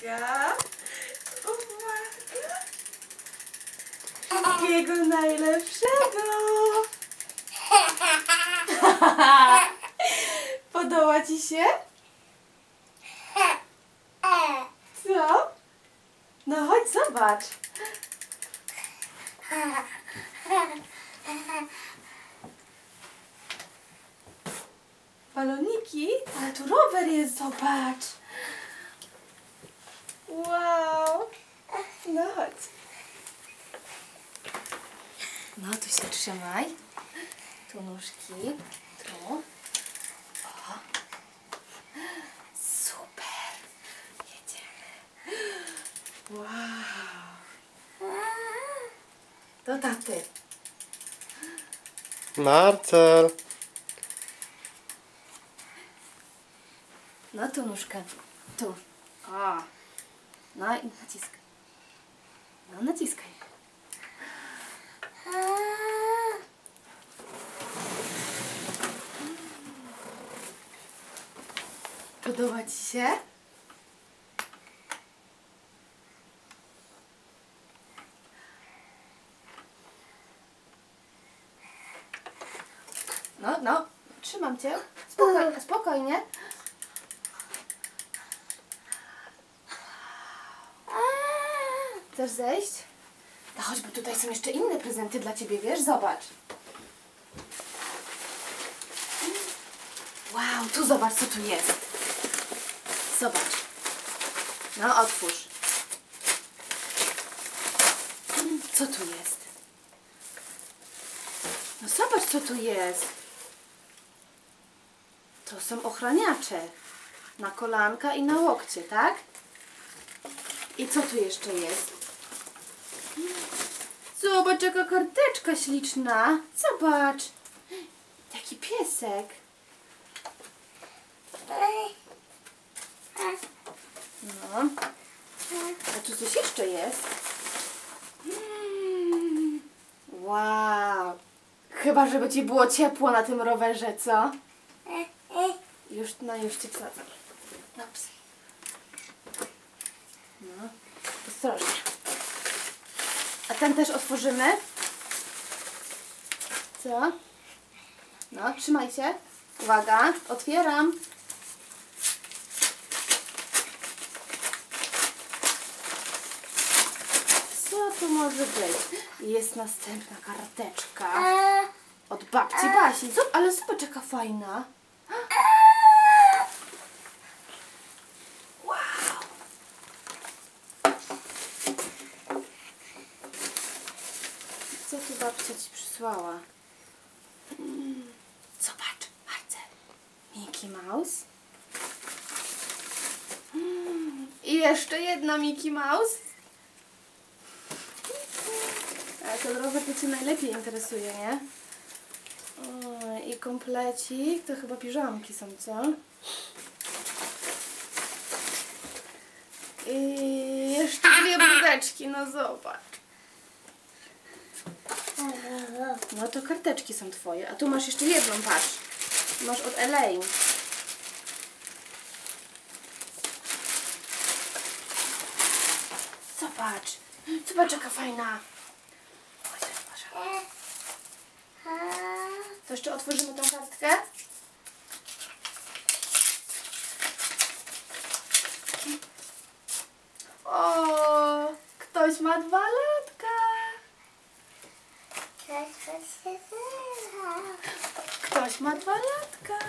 Uwaga. Wszystkiego najlepszego. Podoba ci się? Co? No chodź, zobacz. Baloniki? Ale tu rower jest, zobacz. Wow. No chodź. No, tu się trzymaj. Tu nóżki. Tu. O. Super. Jedziemy. Wow. Do taty. Marcel. No tu nóżkę. Tu. O. No i naciskaj. No naciskaj. Podoba ci się? No, trzymam cię. Spokojnie. Chcesz zejść? No chodź, bo tutaj są jeszcze inne prezenty dla ciebie, wiesz? Zobacz. Wow, tu zobacz, co tu jest. Zobacz. No, otwórz. Co tu jest? No zobacz, co tu jest. To są ochraniacze. Na kolanka i na łokcie, tak? I co tu jeszcze jest? Zobacz, jaka karteczka śliczna. Zobacz. Jaki piesek. No. A tu coś jeszcze jest? Wow. Chyba, żeby ci było ciepło na tym rowerze, co? Już cię wsadzam. Ups. No. Ostrożnie. A ten też otworzymy? Co? No, trzymaj się. Uwaga, otwieram. Co tu może być? Jest następna karteczka. Od babci Basi. Ale zobacz, jaka fajna. Wow. Co tu babcia ci przysłała? Zobacz, Marcel. Mickey Mouse. I jeszcze jedna Mickey Mouse. Ale ten rower to cię najlepiej interesuje, nie? O, i komplecik. To chyba piżamki są, co? I jeszcze dwie bluzeczki, no zobacz. No to karteczki są twoje. A tu masz jeszcze jedną, patrz. Masz od Elaine. Zobacz. Zobacz, jaka fajna. To jeszcze otworzymy tą kartkę. O, ktoś ma 2 latka. Ktoś ma 2 latka.